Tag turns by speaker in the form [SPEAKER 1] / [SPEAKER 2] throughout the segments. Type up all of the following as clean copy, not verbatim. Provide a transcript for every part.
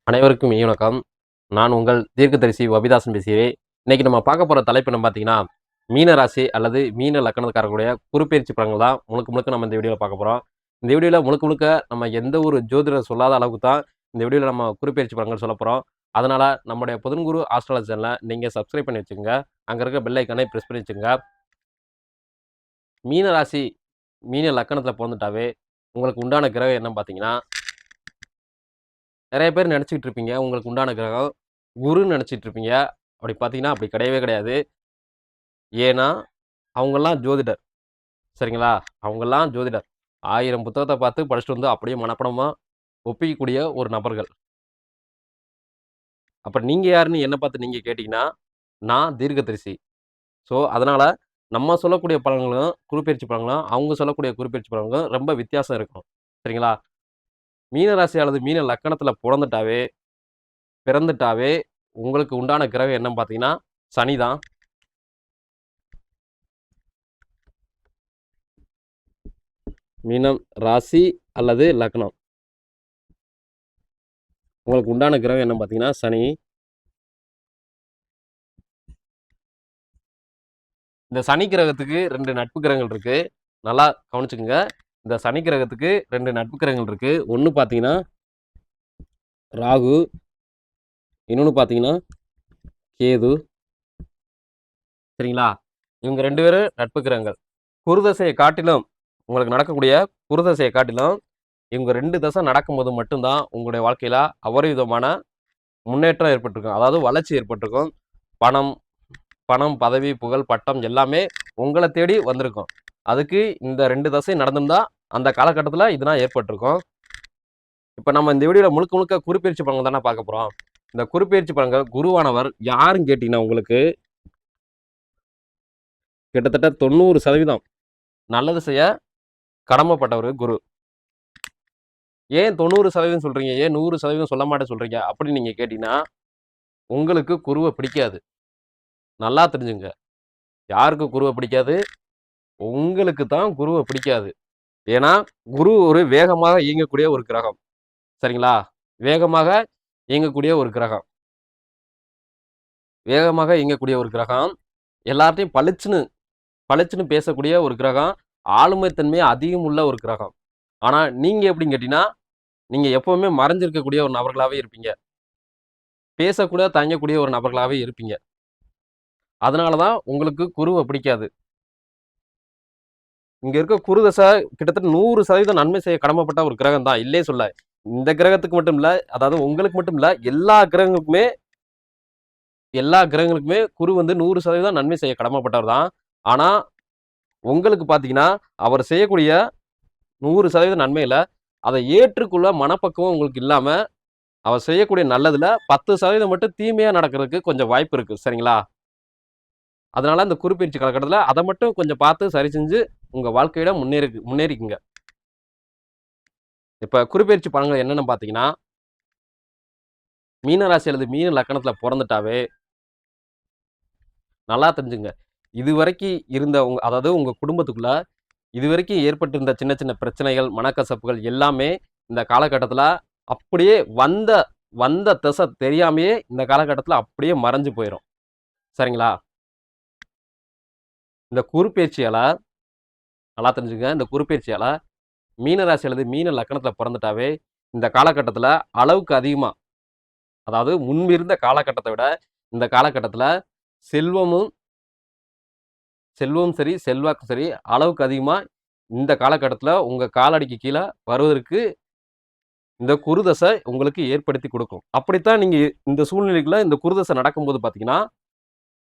[SPEAKER 1] அனைவருக்கும் வணக்கம். நான் உங்கள் தீர்க்கதரிசி வபிதாசன் பேசுகிறேன். இன்னைக்கு நம்ம பார்க்க போற தலைப்பு என்ன பார்த்தீங்கன்னா, மீன ராசி அல்லது மீன லக்னக்காரர்களுடைய குருப்பெயர்ச்சி பலன்கள் தான் முழுக்க முழுக்க நம்ம இந்த வீடியோல பார்க்க போறோம். இந்த வீடியோல முழுக்க முழுக்க நம்ம எந்த ஒரு ஜோதிடர் சொல்லாத அளவுக்கு தான் இந்த வீடியோல நம்ம குருப்பெயர்ச்சி பலன்கள் சொல்லப் போறோம். அதனால நம்முடைய புதன்குரு ஆஸ்ட்ராலஜி சேனலை நீங்க சப்ஸ்கிரைப் பண்ணி வச்சுக்கங்க. அங்க இருக்க பெல் ஐகானை பிரஸ் பண்ணி வச்சுக்கங்க. மீன ராசி, மீன லக்னத்துல பொறந்துட்டாவே உங்களுக்கு உண்டான கிரகம் என்னன்னு பார்த்தீங்கன்னா, நிறைய பேர் நினச்சிக்கிட்டு இருப்பீங்க உங்களுக்கு உண்டான கிரகம் குருன்னு நினச்சிட்டு இருப்பீங்க. அப்படி பார்த்தீங்கன்னா, அப்படி கிடையவே கிடையாது. ஏன்னா, அவங்கலாம் ஜோதிடர். சரிங்களா? அவங்கலாம் ஜோதிடர். 1000 புத்தகத்த பார்த்து படிச்சுட்டு வந்து அப்படியே மனப்பாடமா ஒப்பிக்கக்கூடிய ஒரு நபர்கள். அப்ப நீங்க யாருன்னு என்ன பார்த்து நீங்க கேட்டீங்கன்னா, நான் தீர்க்கதரிசி. ஸோ, அதனால நம்ம சொல்லக்கூடிய பலன்களும், குருப்பெயர்ச்சி பலன்களும், அவங்க சொல்லக்கூடிய குருப்பெயர்ச்சி பலன்களும் ரொம்ப வித்தியாசம் இருக்கும். சரிங்களா? மீன ராசி அல்லது மீன லக்னத்துல பிறந்துட்டாவே உங்களுக்கு உண்டான கிரகம் என்னன்னு பார்த்தீங்கன்னா, சனி தான். மீனம் ராசி அல்லது லக்னம். உங்களுக்கு உண்டான கிரகம் என்ன பார்த்தீங்கன்னா, சனி. இந்த சனி கிரகத்துக்கு 2 நட்பு கிரகங்கள் இருக்கு. நல்லா கவனிச்சுக்கங்க. இந்த சனி கிரகத்துக்கு 2 நட்பு கிரகங்கள் இருக்கு. ஒண்ணு பார்த்தீங்கன்னா, ராகு. இன்னொன்னு பார்த்தீங்கன்னா, கேது. சரிங்களா? இவங்க 2 பேரும் நட்பு கிரகங்கள். குருதசையை காட்டிலும் உங்களுக்கு நடக்கக்கூடிய குருதசையை காட்டிலும் இவங்க 2 தசை நடக்கும்போது மட்டும் தான் உங்களுடைய வாழ்க்கையில அபரிவிதமான முன்னேற்றம் ஏற்பட்டிருக்கும். அதாவது வளர்ச்சி ஏற்பட்டிருக்கும். பணம், பணம், பதவி, புகழ், பட்டம் எல்லாமே உங்கள தேடி வந்திருக்கும். அதுக்கு இந்த 2 தசை நடந்திருந்தா அந்த காலகட்டத்துல இதுதான் ஏற்பட்டிருக்கும். இப்ப நம்ம இந்த வீடியோல முழுக்க முழுக்க குருப்பெயர்ச்சி பலன்கள் தானே பார்க்க போறோம். இந்த குருப்பெயர்ச்சி பலன்கள் குருவானவர் யாருன்னு கேட்டீங்கன்னா, உங்களுக்கு கிட்டத்தட்ட 90% நல்லது செய்ய கடமைப்பட்டவர் குரு. ஏன் 90% சொல்றீங்க? ஏன் 100% சொல்ல மாட்டேன்னு சொல்றீங்க? அப்படின்னு நீங்க கேட்டீங்கன்னா, உங்களுக்கு குருவ பிடிக்காது. நல்லா தெரிஞ்சுங்க. யாருக்கு குருவ பிடிக்காது? உங்களுக்கு தான் குருவ பிடிக்காது. ஏன்னா, குரு ஒரு வேகமாக இயங்கக்கூடிய ஒரு கிரகம். சரிங்களா? வேகமாக இயங்கக்கூடிய ஒரு கிரகம். வேகமாக இயங்கக்கூடிய ஒரு கிரகம். எல்லார்ட்டயும் பளிச்சுன்னு பளிச்சுன்னு பேசக்கூடிய ஒரு கிரகம். ஆளுமைத்தன்மை அதிகம் உள்ள ஒரு கிரகம். ஆனா, நீங்க எப்படின்னு கேட்டீங்கன்னா, நீங்க எப்பவுமே மறைஞ்சிருக்கக்கூடிய ஒரு நபர்களாவே இருப்பீங்க. பேசக்கூட தயங்கக்கூடிய ஒரு நபர்களாவே இருப்பீங்க. அதனால தான் உங்களுக்கு குருவ பிடிக்காது. இங்க இருக்க குரு தசை கிட்டத்தட்ட 100% நன்மை செய்ய கடமைப்பட்ட ஒரு கிரகம் தான். இல்லையே சொல்ல. இந்த கிரகத்துக்கு மட்டும் இல்ல, அதாவது உங்களுக்கு மட்டும் இல்ல, எல்லா கிரகங்களுக்குமே குரு வந்து 100% நன்மை செய்ய கடமைப்பட்டவர் தான். ஆனா, உங்களுக்கு பார்த்தீங்கன்னா, அவர் செய்யக்கூடிய 100% நன்மையில, அதை ஏற்றுக்கொள்ள மனப்பக்குவம் உங்களுக்கு இல்லாம, அவர் செய்யக்கூடிய நல்லதுல 10% மட்டும் தீமையா நடக்கிறதுக்கு கொஞ்சம் வாய்ப்பு இருக்கு. சரிங்களா? அதனால அந்த குருப்பெயர்ச்சி காலகட்டத்துல அத மட்டும் கொஞ்சம் பார்த்து சரி செஞ்சு உங்க வாழ்க்கையில முன்னேறிக்குங்க. இப்ப குருப்பெயர்ச்சி பலன்கள் என்னன்னு பார்த்தீங்கன்னா, மீன ராசி அல்லது மீன லக்னத்துல பொறந்துட்டாவே நல்லா தெரிஞ்சுங்க. இதுவரைக்கு இருந்த அதாவது உங்க குடும்பத்துக்குள்ள இதுவரைக்கும் ஏற்பட்டிருந்த சின்ன சின்ன பிரச்சனைகள், மனக்கசப்புகள் எல்லாமே இந்த காலகட்டத்துல அப்படியே வந்த வந்த திசை தெரியாமயே இந்த காலகட்டத்துல அப்படியே மறைஞ்சு போயிரும். சரிங்களா? இந்த குருப்பெயர்ச்சியால நல்லா தெரிஞ்சுக்கங்க. இந்த குருப்பெயர்ச்சியால மீன ராசி அல்லது மீன லக்னத்துல பொறந்துட்டாவே இந்த காலகட்டத்துல அளவுக்கு அதிகமா, அதாவது முன்பிருந்த காலகட்டத்தை விட இந்த காலகட்டத்துல செல்வமும் செல்வமும் சரி, செல்வாக்கும் சரி அளவுக்கு அதிகமா இந்த காலகட்டத்துல உங்க காலடிக்கு கீழ வருவதற்கு இந்த குருதசை உங்களுக்கு ஏற்படுத்தி கொடுக்கும். அப்படித்தான் நீங்க இந்த சூழ்நிலைக்குள்ள இந்த குருதசை நடக்கும்போது பார்த்தீங்கன்னா,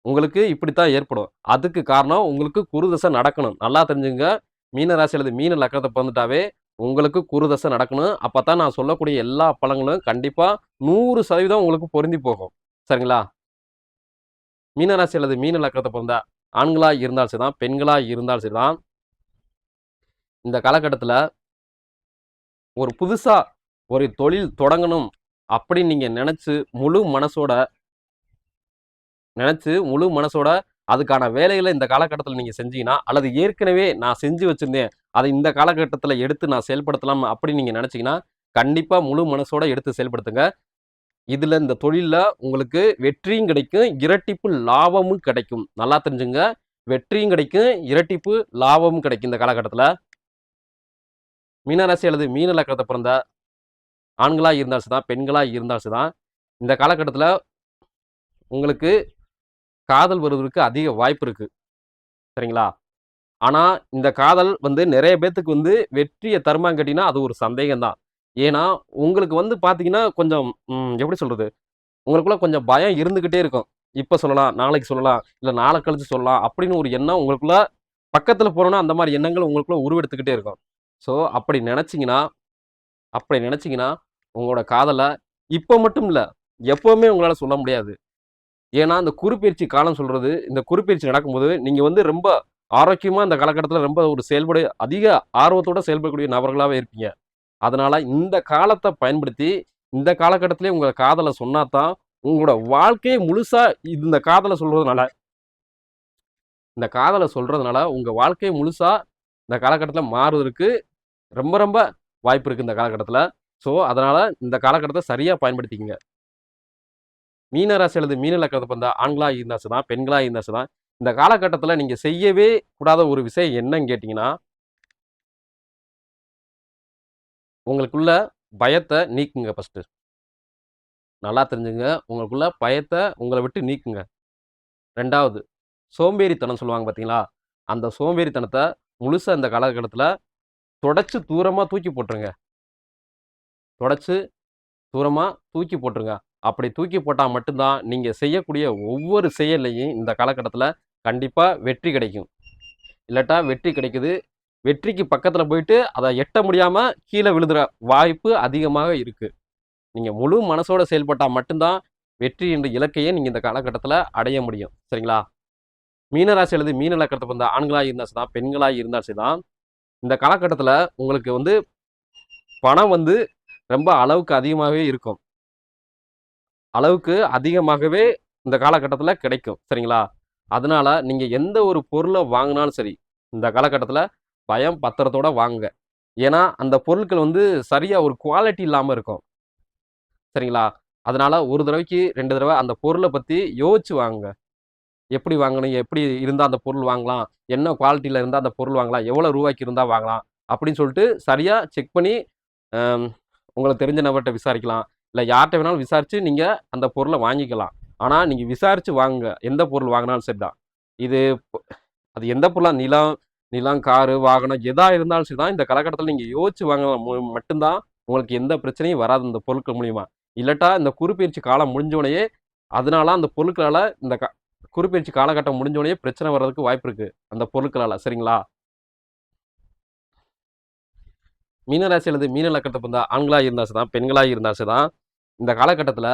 [SPEAKER 1] உங்களுக்கு இப்படித்தான் ஏற்படும். அதுக்கு காரணம் உங்களுக்கு குருதசை நடக்கணும். நல்லா தெரிஞ்சுங்க. மீன ராசி அல்லது மீன லக்னத்த பொறந்துட்டாவே உங்களுக்கு குருதசை நடக்கணும். அப்பதான் நான் சொல்லக்கூடிய எல்லா பலன்களும் கண்டிப்பா 100% உங்களுக்கு பொருந்தி போகும். சரிங்களா? மீன ராசி அல்லது மீன லக்னத்த பொறந்த ஆண்களா இருந்தாலும் சரிதான், பெண்களா இருந்தாலும் சரிதான், இந்த காலகட்டத்துல ஒரு புதுசா ஒரு தொழில் தொடங்கணும் அப்படின்னு நீங்க முழு மனசோட அதுக்கான வேலைகளை இந்த காலகட்டத்துல நீங்க செஞ்சீங்கன்னா, அல்லது ஏற்கனவே நான் செஞ்சு வச்சிருந்தேன். அதை இந்த காலகட்டத்துல எடுத்து நான் செயல்படுத்தலாம் அப்படின்னு நீங்க நினைச்சீங்கன்னா, கண்டிப்பா முழு மனசோட எடுத்து செயல்படுத்துங்க. இதுல இந்த தொழில்ல உங்களுக்கு வெற்றியும் கிடைக்கும், இரட்டிப்பு லாபமும் கிடைக்கும். நல்லா தெரிஞ்சுங்க. வெற்றியும் கிடைக்கும், இரட்டிப்பு லாபமும் கிடைக்கும் இந்த காலகட்டத்துல. மீனராசி அல்லது மீன லக்னத்தை பிறந்த ஆண்களா இருந்தாலும் சரிதான், பெண்களா இருந்தாலும் சரிதான், இந்த காலகட்டத்துல உங்களுக்கு காதல் வருவதற்கு அதிக வாய்ப்பு இருக்கு. சரிங்களா? ஆனா, இந்த காதல் வந்து நெறைய பேத்துக்கு வந்து வெற்றிய தருமான்னு கேட்டீங்கன்னா, அது ஒரு சந்தேகம் தான். ஏன்னா, உங்களுக்கு வந்து பாத்தீங்கன்னா, கொஞ்சம் எப்படி சொல்றது? உங்களுக்குள்ள கொஞ்சம் பயம் இருந்துகிட்டே இருக்கும். இப்ப சொல்லலாம், நாளைக்கு சொல்லலாம், இல்ல நாள கழிச்சு சொல்லலாம் அப்படின்னு ஒரு எண்ணம் உங்களுக்குள்ள பக்கத்துல போனோம்னா, அந்த மாரி எண்ணங்கள் உங்களுக்குள்ள உருவெடுத்துக்கிட்டே இருக்கும். ஸோ, அப்படி நெனச்சீங்கன்னா, உங்களோட காதல இப்ப மட்டும் இல்ல, எப்பவுமே உங்களால சொல்ல முடியாது. ஏன்னா, இந்த குருப்பெயர்ச்சி காலம் சொல்றது, இந்த குருப்பெயர்ச்சி நடக்கும்போது, நீங்க வந்து ரொம்ப ஆரோக்கியமா இந்த காலகட்டத்தில ரொம்ப ஒரு அதிக ஆர்வத்தோட செயல்படக்கூடிய நபர்களாவே இருப்பீங்க. அதனால இந்த காலத்த பயன்படுத்தி, இந்த காலகட்டத்திலே உங்க காதல சொன்னா தான், உங்களோட வாழ்க்கையே முழுசா இந்த காதல சொல்றதுனால உங்க வாழ்க்கை முழுசா இந்த காலகட்டத்தில மாறுவதற்கு ரொம்ப ரொம்ப வாய்ப்பு இருக்கு இந்த காலகட்டத்தில. ஸோ, அதனால இந்த காலகட்டத்த சரியா பயன்படுத்திக்கங்க. மீன ராசி அல்லது மீன லக்னத்த பிறந்த ஆண்களா இருந்தா சரிதான், பெண்களா இருந்தா சரிதான், இந்த காலகட்டத்தில நீங்க செய்யவே கூடாத ஒரு விஷயம் என்னன்னு கேட்டீங்கன்னா, உங்களுக்குள்ள பயத்த நீக்குங்க ஃபர்ஸ்ட்டு. நல்லா தெரிஞ்சுங்க. உங்களுக்குள்ள பயத்த உங்கள விட்டு நீக்குங்க. 2வது சோம்பேறித்தனம் சொல்லுவாங்க பார்த்தீங்களா? அந்த சோம்பேறித்தனத்த முழுசா இந்த காலகட்டத்தில தொடச்சு தூரமா தூக்கி போட்டுருங்க. தொடச்சு தூரமா தூக்கி போட்டுருங்க. அப்படி தூக்கி போட்டா மட்டும் தான், நீங்க செய்யக்கூடிய ஒவ்வொரு செயல்லயும் இந்த காலகட்டத்தில கண்டிப்பா வெற்றி கிடைக்கும். இல்லாட்டா வெற்றி கிடைக்குது. வெற்றிக்கு பக்கத்தில போயிட்டு, அத எட்ட முடியாம கீழ விழுந்துற வாய்ப்பு அதிகமாக இருக்கு. நீங்க முழு மனசோட செயல்பட்டா மட்டும் தான், வெற்றி என்ற இலக்கையே நீங்க இந்த காலகட்டத்தில அடைய முடியும். சரிங்களா? மீன ராசி அல்லது மீன லக்னத்த பிறந்த ஆண்களா இருந்தா சரிதான், பெண்களா இருந்தா சரிதான், இந்த காலகட்டத்தில உங்களுக்கு வந்து பணம் வந்து ரொம்ப அளவுக்கு அதிகமாவே இருக்கும். அளவுக்கு அதிகமாகவே இந்த காலகட்டத்தில கிடைக்கும். சரிங்களா? அதனால நீங்க எந்த ஒரு பொருள வாங்குனாலும் சரி, இந்த காலகட்டத்தில பயம் பத்திரத்தோட வாங்குங்க. ஏன்னா, அந்த பொருட்கள் வந்து சரியா ஒரு குவாலிட்டி இல்லாம இருக்கும். சரிங்களா? அதனால 1 தடவைக்கு 2 தடவ அந்த பொருள பத்தி யோசிச்சு வாங்குங்க. எப்படி வாங்கணும்? எப்படி இருந்தா அந்த பொருள் வாங்கலாம்? என்ன குவாலிட்டில இருந்தா அந்த பொருள் வாங்கலாம்? எவ்வளோ ரூவாய்க்கு இருந்தா வாங்கலாம்? அப்படின்னு சொல்லிட்டு சரியா செக் பண்ணி, அம் உங்களுக்கு தெரிஞ்ச நபர்ட்ட விசாரிக்கலாம். இல்ல யார்ட்ட வேணாலும் விசாரிச்சு நீங்க அந்த பொருள வாங்கிக்கலாம். ஆனா, நீங்க விசாரிச்சு வாங்குங்க. எந்த பொருள் வாங்குனாலும் சரிதான். இது அது எந்த பொருளா நிலம், காரு, வாகனம் எதா இருந்தாலும் சரிதான். இந்த காலகட்டத்தில நீங்க யோசிச்சு வாங்குனா மட்டும் தான் உங்களுக்கு எந்த பிரச்சனையும் வராது இந்த பொருட்கள் மூலியமா. இல்லாட்டா இந்த குறுப்பெயர்ச்சி காலம் முடிஞ்சோனயே, அதனால அந்த பொருட்களால இந்த குறுப்பெயர்ச்சி காலகட்டம் முடிஞ்சோனயே பிரச்சனை வர்றதுக்கு வாய்ப்பு இருக்கு. அந்த பொருட்களால. சரிங்களா? மீன ராசி அல்லது மீன லக்னத்த பிறந்த ஆண்களா இருந்தா சரிதான், பெண்களா இருந்தா சரிதான், இந்த காலகட்டத்தில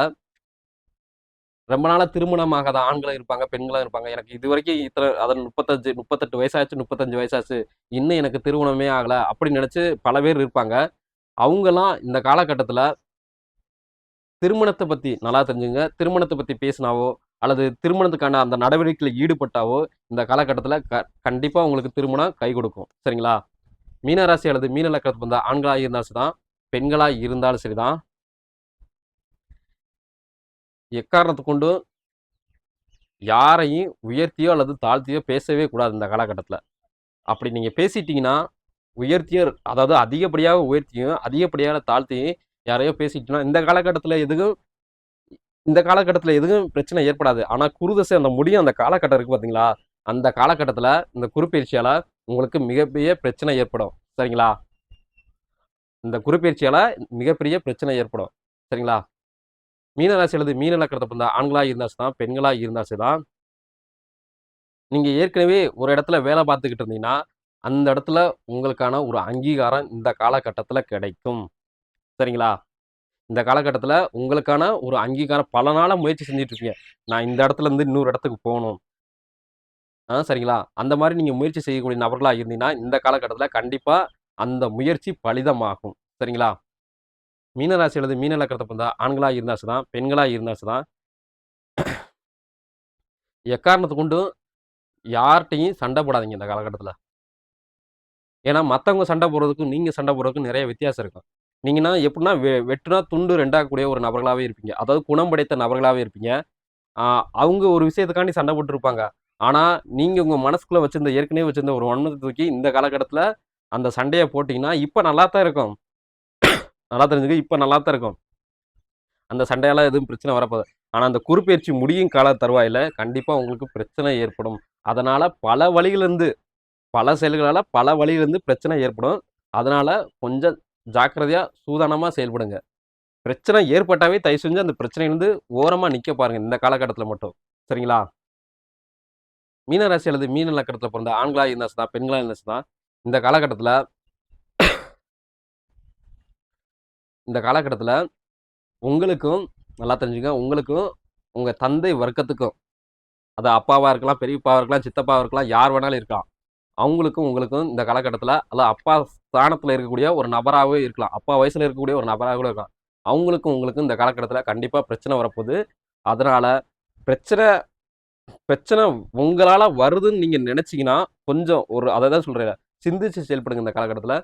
[SPEAKER 1] ரொம்ப நாளா திருமணம் ஆகாத ஆண்களும் இருப்பாங்க, பெண்களும் இருப்பாங்க. எனக்கு இதுவரைக்கும் இத்தன அதான் 35, 38 வயசாச்சு, 35 வயசாச்சு. இன்னும் எனக்கு திருமணமே ஆகல. அப்படின்னு நெனச்சு பல பேர் இருப்பாங்க. அவங்கலாம் இந்த காலகட்டத்தில திருமணத்த பத்தி நல்லா தெரிஞ்சுங்க. திருமணத்த பத்தி பேசினாவோ, அல்லது திருமணத்துக்கான அந்த நடவடிக்கையில ஈடுபட்டாவோ, இந்த காலகட்டத்தில கண்டிப்பா உங்களுக்கு திருமணம் கை கொடுக்கும். சரிங்களா? மீன ராசி அல்லது மீன லக்னத்துக்கு வந்த ஆண்களா இருந்தாலும் சரிதான், பெண்களா இருந்தாலும் சரிதான், எக்காரணத்த கொண்டும் யாரையும் உயர்த்தியோ அல்லது தாழ்த்தியோ பேசவே கூடாது இந்த காலகட்டத்தில. அப்படி நீங்க பேசிட்டீங்கன்னா, உயர்த்தியோ அதாவது அதிகப்படியாக உயர்த்தியும், அதிகப்படியான தாழ்த்தியும் யாரையோ பேசிட்டீங்கன்னா, இந்த காலகட்டத்தில எதுவும் பிரச்சனை ஏற்படாது. ஆனா குருதசை அந்த முடியும் அந்த காலகட்டம் இருக்கு பார்த்தீங்களா? அந்த காலகட்டத்தில இந்த குருப்பெயர்ச்சியால உங்களுக்கு மிகப்பெரிய பிரச்சனை ஏற்படும். சரிங்களா? இந்த குருப்பெயர்ச்சியால மிகப்பெரிய பிரச்சனை ஏற்படும். சரிங்களா? மீன ராசி அல்லது மீன லக்னத்த பிறந்த ஆண்களா இருந்தா சரிதான், பெண்களா இருந்தா சரிதான், நீங்க ஏற்கனவே ஒரு இடத்துல வேலை பார்த்துக்கிட்டு இருந்தீங்கன்னா, அந்த இடத்துல உங்களுக்கான ஒரு அங்கீகாரம் இந்த காலகட்டத்தில கிடைக்கும். சரிங்களா? இந்த காலகட்டத்தில உங்களுக்கான ஒரு அங்கீகாரம் பல நாளா முயற்சி செஞ்சுட்டு இருக்கீங்க. நான் இந்த இடத்துல இருந்து இன்னொரு இடத்துக்கு போணும். சரிங்களா? அந்த மாரி நீங்க முயற்சி செய்யக்கூடிய நபர்களா இருந்தீங்கன்னா, இந்த காலகட்டத்தில கண்டிப்பா அந்த முயற்சி பலிதமாகும். சரிங்களா? மீன ராசி அல்லது மீன லக்னத்த பிறந்த ஆண்களா இருந்தா சரிதான், பெண்களா இருந்தா சரிதான், எக்காரணத்த கொண்டும் யார்ட்டயும் சண்ட போடாதீங்க இந்த காலகட்டத்தில. ஏன்னா, மத்தவங்க சண்ட போடுறதுக்கும், நீங்க சண்ட போடுறதுக்கும் நெறைய வித்தியாசம் இருக்கும். நீங்கன்னா எப்படின்னா வெட்டுனா துண்டு ரெண்டாகக்கூடிய ஒரு நபர்களாவே இருப்பீங்க. அதாவது குணம் படைத்த நபர்களாவே இருப்பீங்க. ஆ அவங்க ஒரு விஷயத்துக்காண்டி சண்டை போட்டுருப்பாங்க. ஆனா, நீங்க உங்க மனசுக்குள்ள வச்சிருந்த ஏற்கனவே வச்சிருந்த ஒரு வன்மத்த தூக்கி இந்த காலகட்டத்தில அந்த சண்டைய போட்டீங்கன்னா, இப்ப நல்லா தான் இருக்கும். நல்லா தெரிஞ்சுக்க, இப்ப நல்லா தான் இருக்கும். அந்த சண்டையால எதுவும் பிரச்சனை வரப்போது. ஆனா, அந்த குருப்பெயர்ச்சி முடியும் கால தருவாயில கண்டிப்பா உங்களுக்கு பிரச்சனை ஏற்படும். அதனால பல வழிகளிலிருந்து, பல செயல்களால பல வழியிலிருந்து பிரச்சனை ஏற்படும். அதனால கொஞ்சம் ஜாக்கிரதையா, சூதானமா செயல்படுங்க. பிரச்சனை ஏற்பட்டாவே தயவு செஞ்சு அந்த பிரச்சனையிலிருந்து ஓரமா நிக்க பாருங்க. இந்த காலகட்டத்தில மட்டும். சரிங்களா? மீன ராசி அல்லது மீன லக்கணத்தில பிறந்த ஆண்களா இருந்தா சரி தான், பெண்களா இருந்தா சரி தான், இந்த காலகட்டத்தில இந்த காலகட்டத்தில உங்களுக்கும் நல்லா தெரிஞ்சுக்கங்க, உங்களுக்கும் உங்க தந்தை வர்க்கத்துக்கும், அது அப்பாவா இருக்கலாம், பெரியப்பாவா இருக்கலாம், சித்தப்பாவா இருக்கலாம், யார் வேணாலும் இருக்கலாம். அவங்களுக்கும் உங்களுக்கும் இந்த காலகட்டத்தில அதாவது அப்பா ஸ்தானத்தில இருக்கக்கூடிய ஒரு நபராவே இருக்கலாம். அப்பா வயசுல இருக்கக்கூடிய ஒரு நபரா கூட இருக்கலாம். அவங்களுக்கும் உங்களுக்கும் இந்த காலகட்டத்தில கண்டிப்பா பிரச்சனை வரப்போது. அதனால பிரச்சனை பிரச்சனை உங்களால வருதுன்னு நீங்க நெனச்சீங்கன்னா, கொஞ்சம் ஒரு அத தான் சொல்றேன். சிந்திச்சு செயல்படுங்க இந்த காலகட்டத்தில.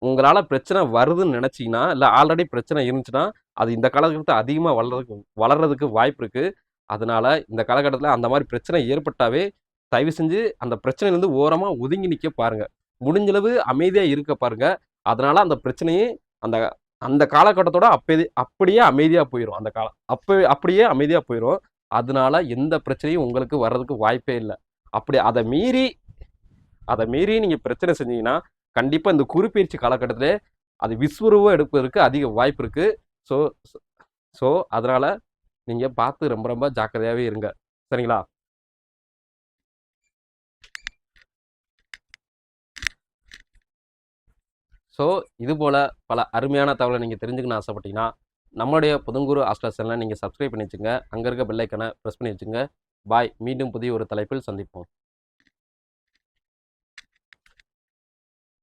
[SPEAKER 1] உங்களால பிரச்சனை வருதுன்னு நெனச்சீங்கன்னா, இல்ல ஆல்ரெடி பிரச்சனை இருந்துச்சுன்னா, அது இந்த காலகட்டத்தில அதிகமா வளர்றதுக்கு வாய்ப்பு இருக்கு. அதனால இந்த காலகட்டத்தில அந்த மாரி பிரச்சனை ஏற்பட்டாவே, தயவு செஞ்சு அந்த பிரச்சனையிலருந்து ஓரமா ஒதுங்கி நிக்க பாருங்க. முடிஞ்ச அளவு அமைதியா இருக்க பாருங்க. அதனால அந்த பிரச்சனையே அந்த அந்த காலகட்டத்தோட அப்படியே அமைதியா போயிரும். அந்த காலம் அப்படியே அமைதியா போயிரும். அதனால எந்த பிரச்சனையும் உங்களுக்கு வர்றதுக்கு வாய்ப்பே இல்ல. அப்படி அத மீறி நீங்க பிரச்சனை செஞ்சீங்கன்னா, கண்டிப்பா இந்த குருப்பெயர்ச்சி காலகட்டத்திலே அது விஸ்வரூபம் எடுப்பதற்கு அதிக வாய்ப்பு இருக்கு. ஸோ ஸோ அதனால நீங்க பார்த்து ரொம்ப ரொம்ப ஜாக்கிரதையாவே இருங்க. சரிங்களா? ஸோ இது போல பல அருமையான தகவல நீங்க தெரிஞ்சுக்கணும்னு ஆசைப்பட்டீங்கன்னா, நம்மளுடைய புதன்குரு ஆஸ்ட்ரா சேனல நீங்க சப்ஸ்கிரைப் பண்ணி வச்சுக்கங்க. அங்க இருக்க பெல் ஐகான பிரஸ் பண்ணி வச்சுக்கங்க. பாய். மீண்டும் புதிய ஒரு தலைப்பில் சந்திப்போம்.